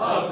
اب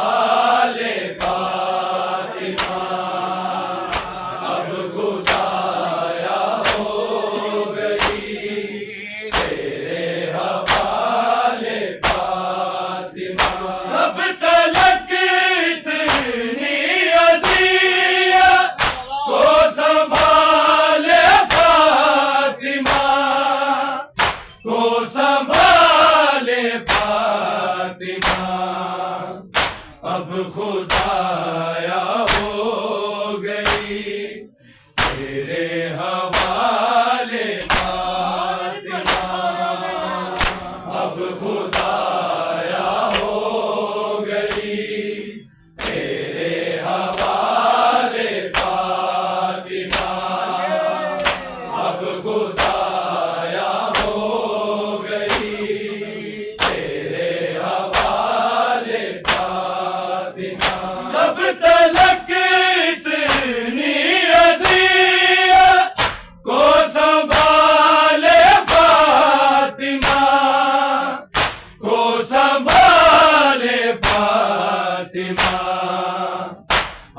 خدایا ہو گئی تیرے حوالے فاطمہ، اب خدایا ہو گئی تیرے حوالے فاطمہ، اب خدایا ہو گئی تیرے حوالے فاطمہ، اب تلک اتنی اذیت کو سنبھالے فاطمہ، کو سنبھالے فاطمہ،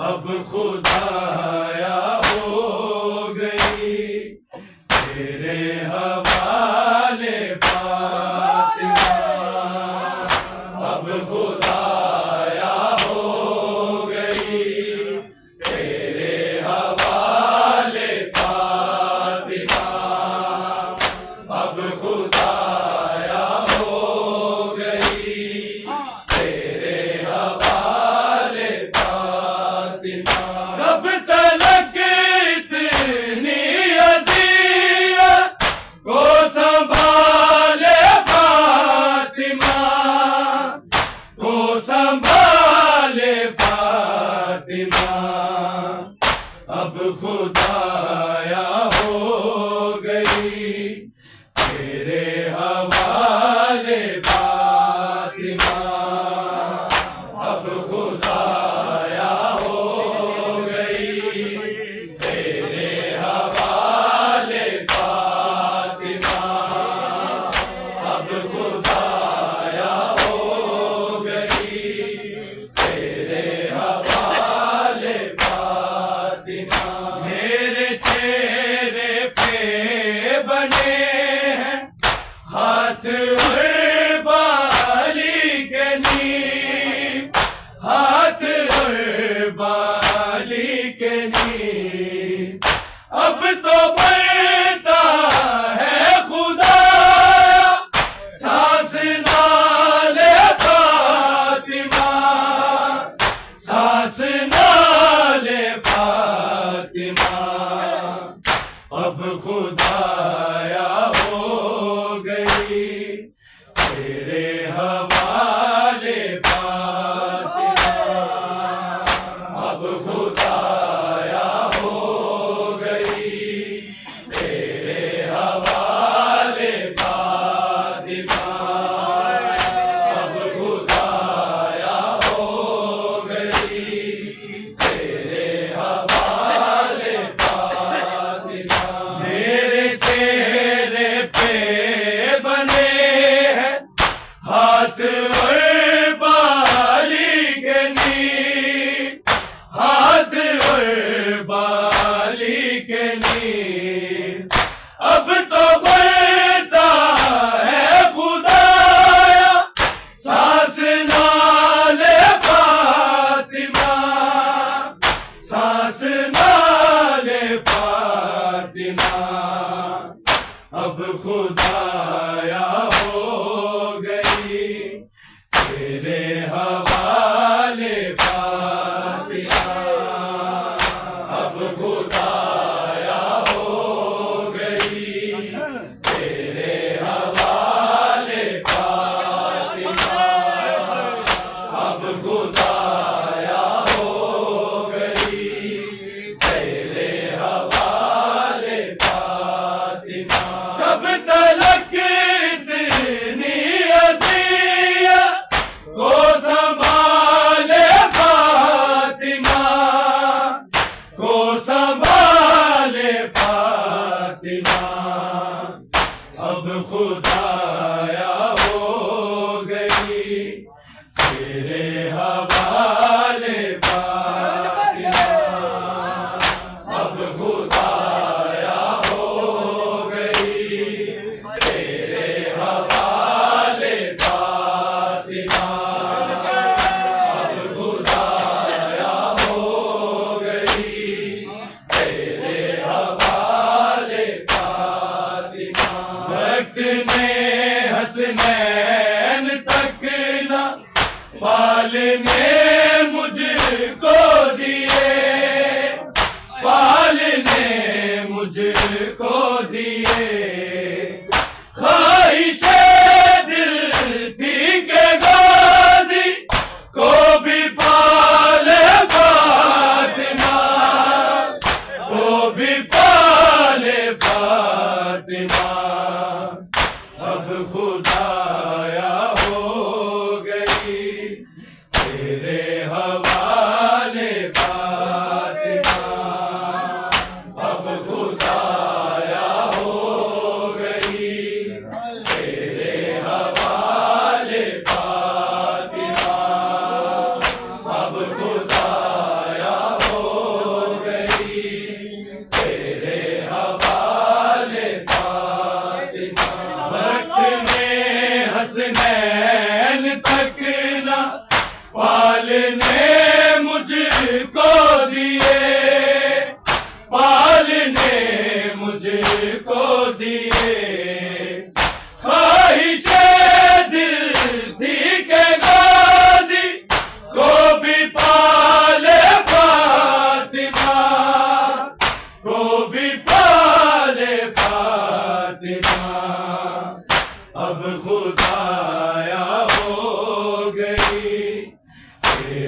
اب خدایا ہو گئی تیرے حوالے فاطمہ، اب خدایا ہو گئی تیرے حوالے فاطمہ، اب خدایا ہو گئی تیرے حوالے فاطمہ، کب تلک اتنی اذیت کو سنبھالے فاطمہ، کو سنبھالے فاطمہ، اب خدایا ہو گئی تیرے حوالے فاطمہ، اب خدایا ہو گئی تیرے حوالے فاطمہ، اب خدایا ہو گئی تیرے حوالے فاطمہ، میرے چہرے پہ بنے ہیں ہاتھ اور بالی کے نیم، ہاتھ اور بالی کے نیم، اب تو بڑھتا ہے خدا سانس نالے فاطمہ، سانس نالے فاطمہ، اب خدایا ہو گئی تیرے حوالے فاطمہ، اب خدایا ہو گئی تیرے حوالے فاطمہ، اب خدایا ہو گئی تیرے حوالے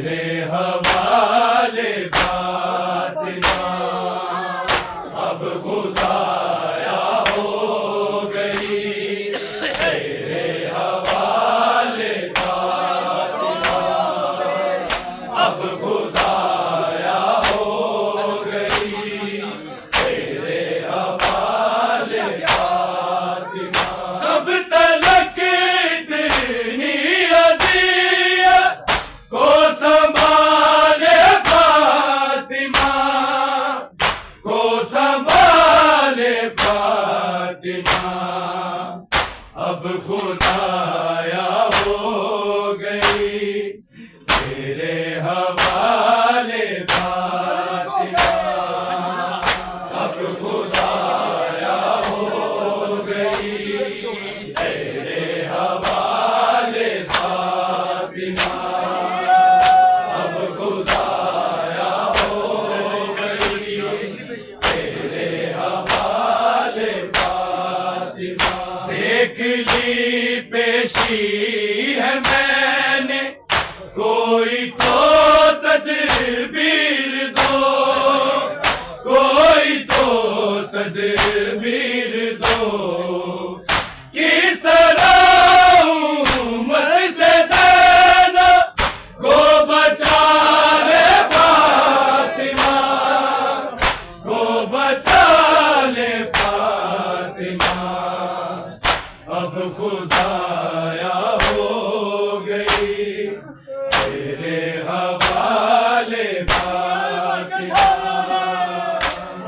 تیرے حوالے فاطمہ اب خدایا ہو گئی، تیرے حوالے فاطمہ اب خدایا ہو گئی، تیرے حوالے فاطمہ کب تلک اتنی اذیت کو سنبھالے فاطمہ، کو سنبھالے فاطمہ اب خدایا ہو گئی، تیرے حوالے فاطمہ اب خدایا ہو گئی، تیرے حوالے فاطمہ اب خدایا ہو گئی، تیرے حوالے فاطمہ دیکھ لی پیشی ہے میں نے، کوئی تو تدبیر دو، کوئی تو تدبیر دو، کس طرح امت سے زینب کو بچا لے فاطمہ، کو بچا لے فاطمہ اب خدایا ہو گئی، تیرے حوالے فاطمہ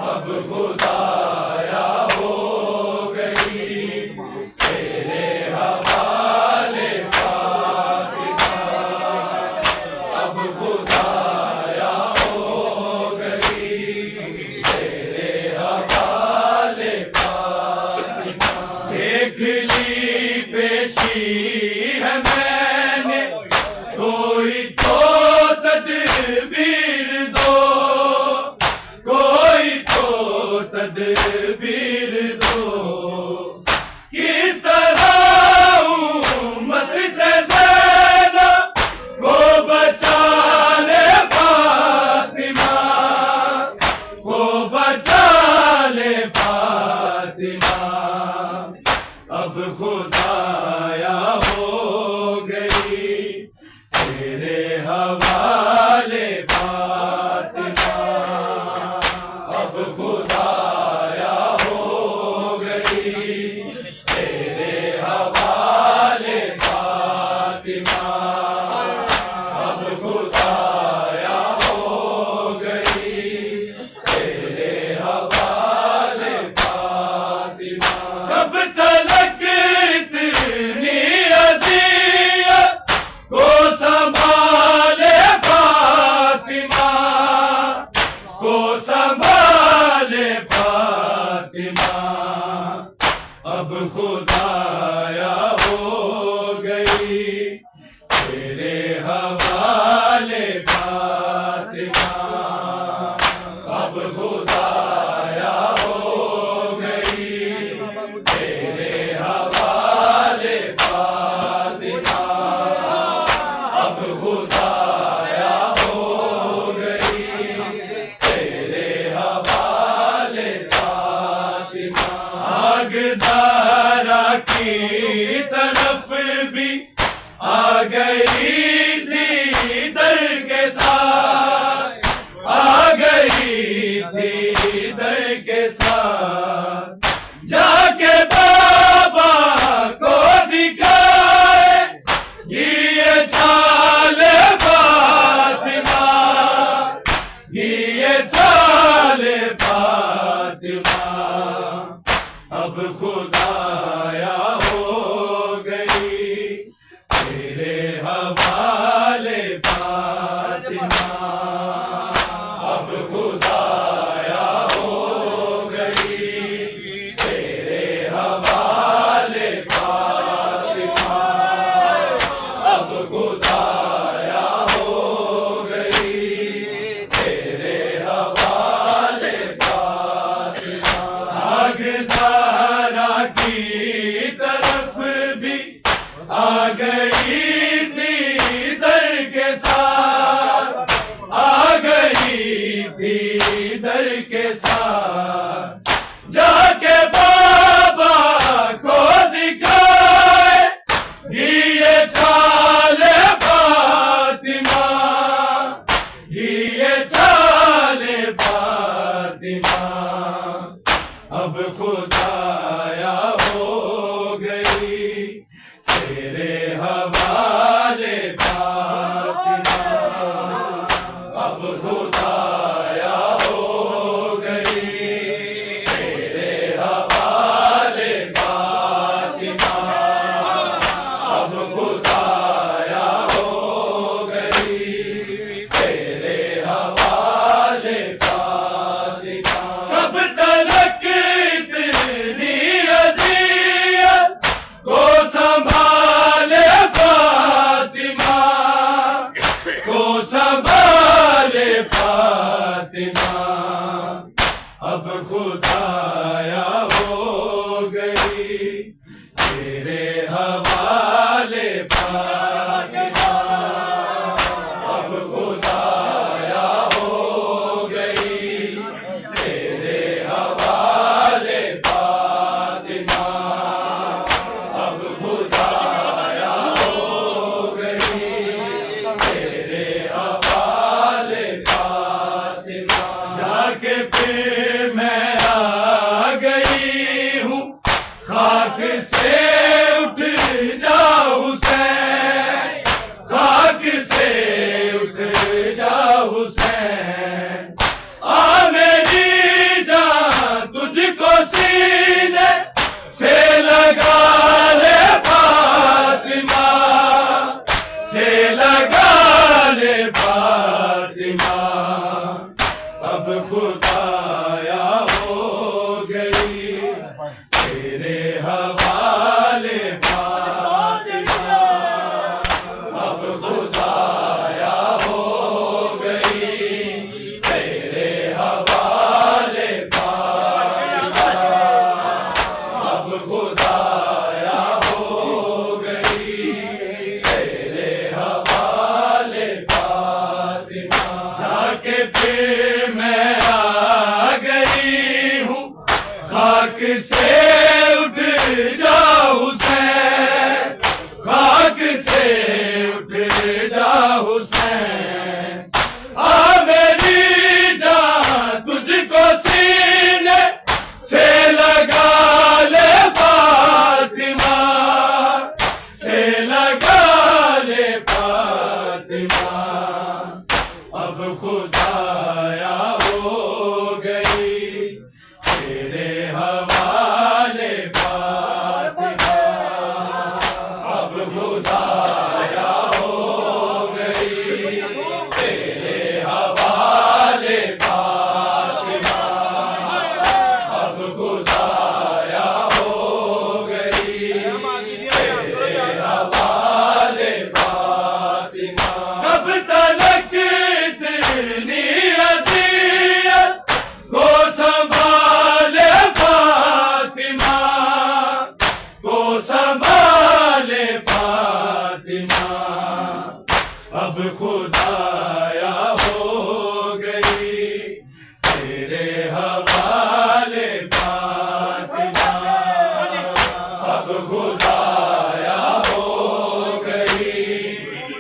اب خدایا ہو گئی، تیرے حوالے فاطمہ اب خدایا ہو گئی، تیرے حوالے فاطمہ دیکھ لی پیشی ہے میں نے، کوئی تو تدبیر دو، کوئی تو تدبیر دو، کس طرح امت سے زینب کو بچا لے فاطمہ، کو بچا لے فاطمہ اب خدایا ہو گئی، تیرے حوالے فاطمہ اب خدایا ہو گئی، تیرے حوالے فاطمہ اب خدایا ہو گئی، تیرے حوالے فاطمہ کب تلک اتنی اذیت کو سنبھالے فاطمہ، کو سنبھالے فاطمہ اب خدایا ہو گئی، تیرے حوالے فاطمہ اب خدایا ہو گئی، تیرے حوالے فاطمہ اب خدایا ہو گئی، تیرے حوالے فاطمہ آگ زہرا کی طرف بھی آ گئی تھی در کے ساتھ، آ گئی تھی در کے ساتھ، جا کے بابا کو دکھائے یہ چھال فاطمہ، یہ چھال فاطمہ اب خدایا ہو گئی، تیرے حوالے فاطمہ اب خدایا ہو گئی، تیرے حوالے فاطمہ اب خدایا ہو گئی، تیرے حوالے فاطمہ آگ زہرا کی طرف بھی آ گئی تھی در کے ساتھ، در کے ساتھ جا کے بابا کو دکھائے گی یہ چال فاطمہ، یہ چال فاطمہ، اب خدایا ہو گئی تیرے حوالے فاطمہ، اب خدایا ہو گئی تیرے حوالے فاطمہ، اب خدایا ہو گئی تیرے حوالے فاطمہ، کب تلک اتنی اذیت کو سنبھالے فاطمہ، کو سنبھالے فاطمہ، اب خدایا ہو گئی تیرے حوالے فاطمہ، اب خدایا ہو گئی تیرے حوالے فاطمہ، اب خدایا ہو گئی تیرے حوالے فاطمہ، جا کے پھر میں آ گئی ہوں خاک سے اٹھ جا حسین، خاک سے اٹھ جا حسین، آ میری جان تجھ کو سینے سے لگا لے فاطمہ، سے لگا لے فاطمہ، اب خدایا ہو گئی تیرے حوالے فاطمہ، اب خدایا ہو گئی تیرے حوالے فاطمہ، اب خدایا ہو گئی تیرے حوالے فاطمہ، جا کے پھر میں آ گئی ہوں خاک سے اٹھ جا حسین، خاک سے اٹھ جا حسین، آ میری جان تجھ کو سینے سے لگا لے فاطمہ، سے لگا لے فاطمہ، اب خدایا ہو گئی تیرے حوالے فاطمہ، اب خدایا ہو گئی تیرے حوالے فاطمہ، اب خدایا ہو گئی تیرے حوالے فاطمہ، کب تلک اتنی اذیت کو سنبھالے فاطمہ، کو سنبھالے فاطمہ، اب خدایا ہو گئی تیرے حوالے فاطمہ، اب خدایا ہو گئی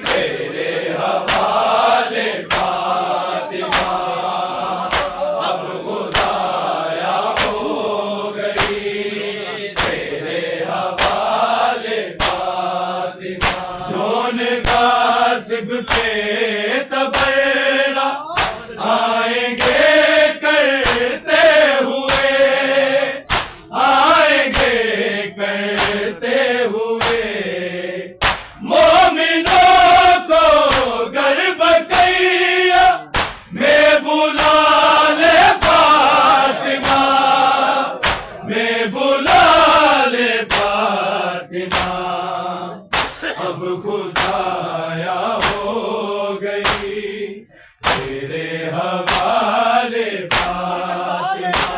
تیرے حوالے فاطمہ، اب خدایا ہو گئی تیرے حوالے فاطمہ، جون غاصب پہ تبرہ آئیں گے کرتے ہوئے، آئیں گے کرتے ہوئے، مومنوں کو گر بقیہ میں بلا لے فاطمہ، میں بلا لے فاطمہ، اب خدایا ہو گئی تیرے حوالے فاطمہ،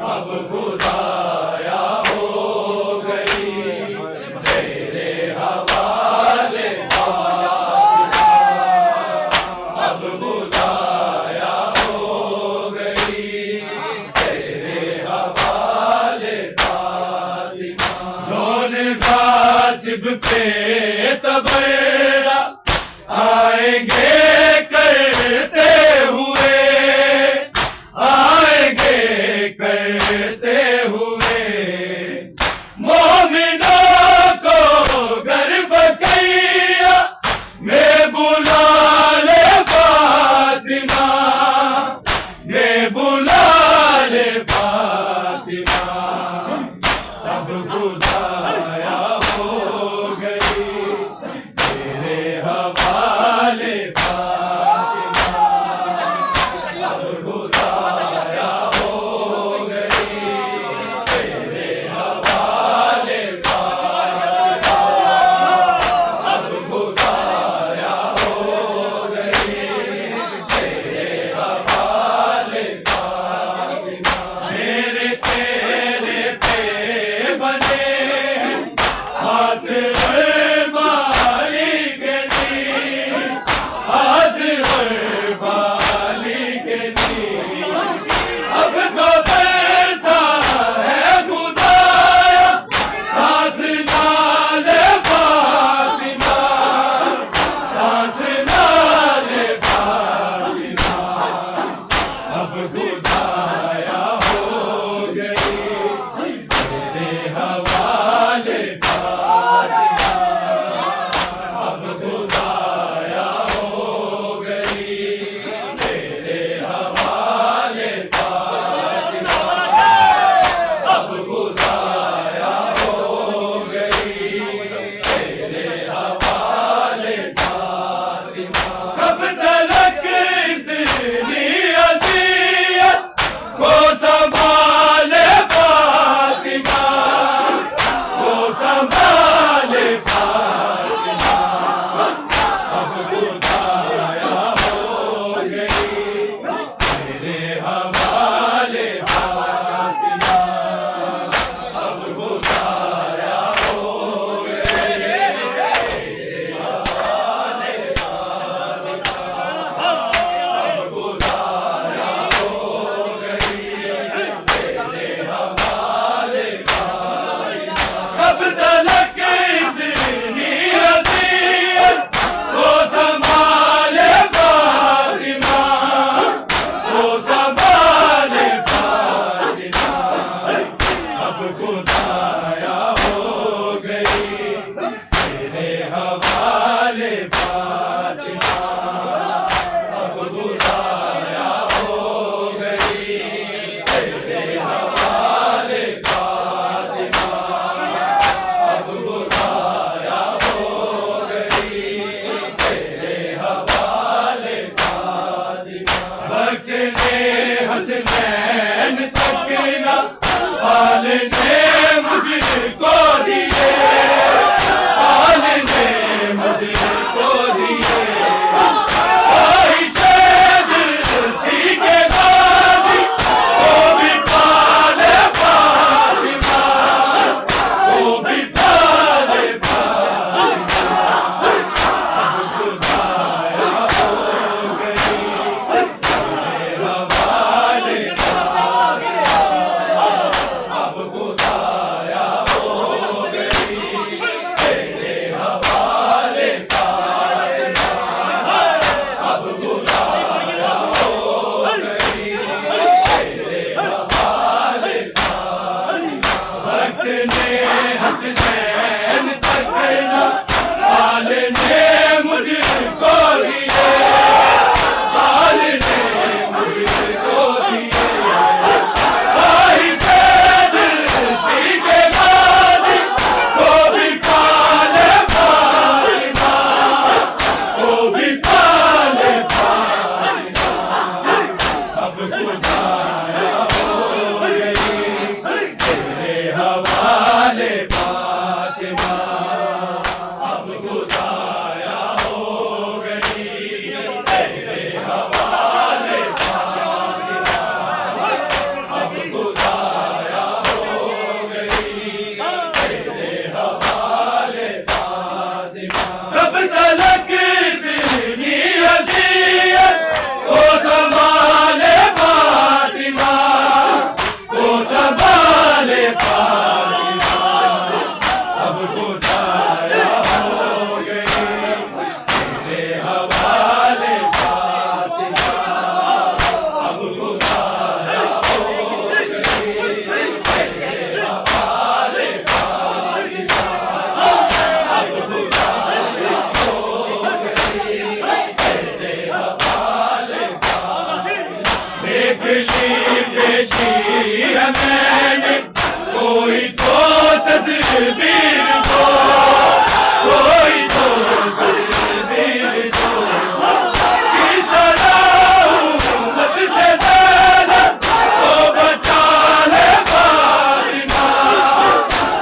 اب خدایا ہو گئی تیرے حوالے فاطمہ، اب خدایا ہو غالب پہ تبرہ آئیں گے کرتے ہوئے، آئیں گے کرتے ہوئے، مومنوں کو گر بقیہ میں بلا لے فاطمہ، میں بلا لے فاطمہ، اب خدایا ہو گئی تیرے حوالے فاطمہ، اب خدایا ہو گئی تیرے حوالے فاطمہ، اب خدایا ہو گئی تیرے حوالے فاطمہ، میرے چہرے پہ بنے ہاتھ اور بالی کے دین، ہاتھ اور بالی کے دین، اب تو بنتا ہے خدایا سانس نالے فاطمہ، سانس نالے فاطمہ، اب خدایا ہو گئی تیرے حوالے فاطمہ، اب خدایا ہو گئی تیرے حوالے فاطمہ، اب خدایا ہو گئی تیرے حوالے فاطمہ، کب تلک اتنی اذیت کو سنبھالے فاطمہ، کو سنبھالے فاطمہ، اب خدایا ہو گئی تیرے حوالے فاطمہ، اب خدایا ہو گئی تیرے حوالے فاطمہ، اب خدایا ہو گئی تیرے حوالے فاطمہ، کب تلک اتنی اذیت کو سنبھالے فاطمہ، کو سنبھالے فاطمہ، اب خدایا ہو گئی تیرے حوالے فاطمہ، اب خدایا ہو گئی تیرے حوالے فاطمہ، اب خدایا ہو گئی تیرے حوالے فاطمہ، وقت نے حسنین تک نہ حال نے مجھ کو دیے، حال نے مجھ کو دیے، خواہش دل تھی کہ غازی کو بھی پالے فاطمہ، کو بھی پالے فاطمہ، اب خدایا ہو گئی تیرے حوالے فاطمہ، اب خدایا ہو گئی اگلی پیشی ہے میں نے کوئی تو تدبیر دو کوئی تو تدبیر دو کس طرح امت سے زیادہ کو بچا لے فاطمہ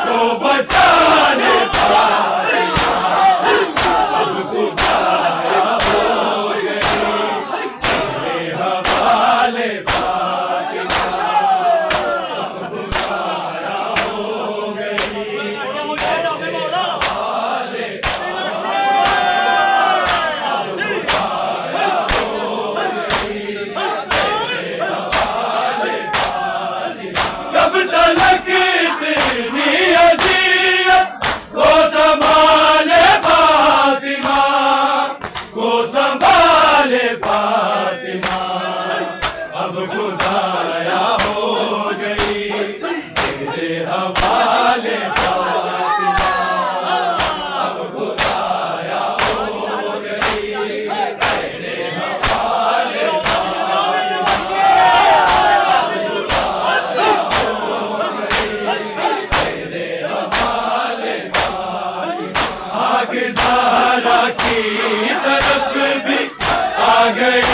کو بچا لے فاطمہ اب خدایا ہو گئی تیرے حوالے فاطمہ اب خدایا ہو گئی کب تلک اتنی اذیت کو سنبھالے فاطمہ کو سنبھالے فاطمہ اب خدایا ہو گئی تیرے حوالے فاطمہ اب خدایا ہو گئی تیرے حوالے آگ زہرا کی طرف بھی آ گئی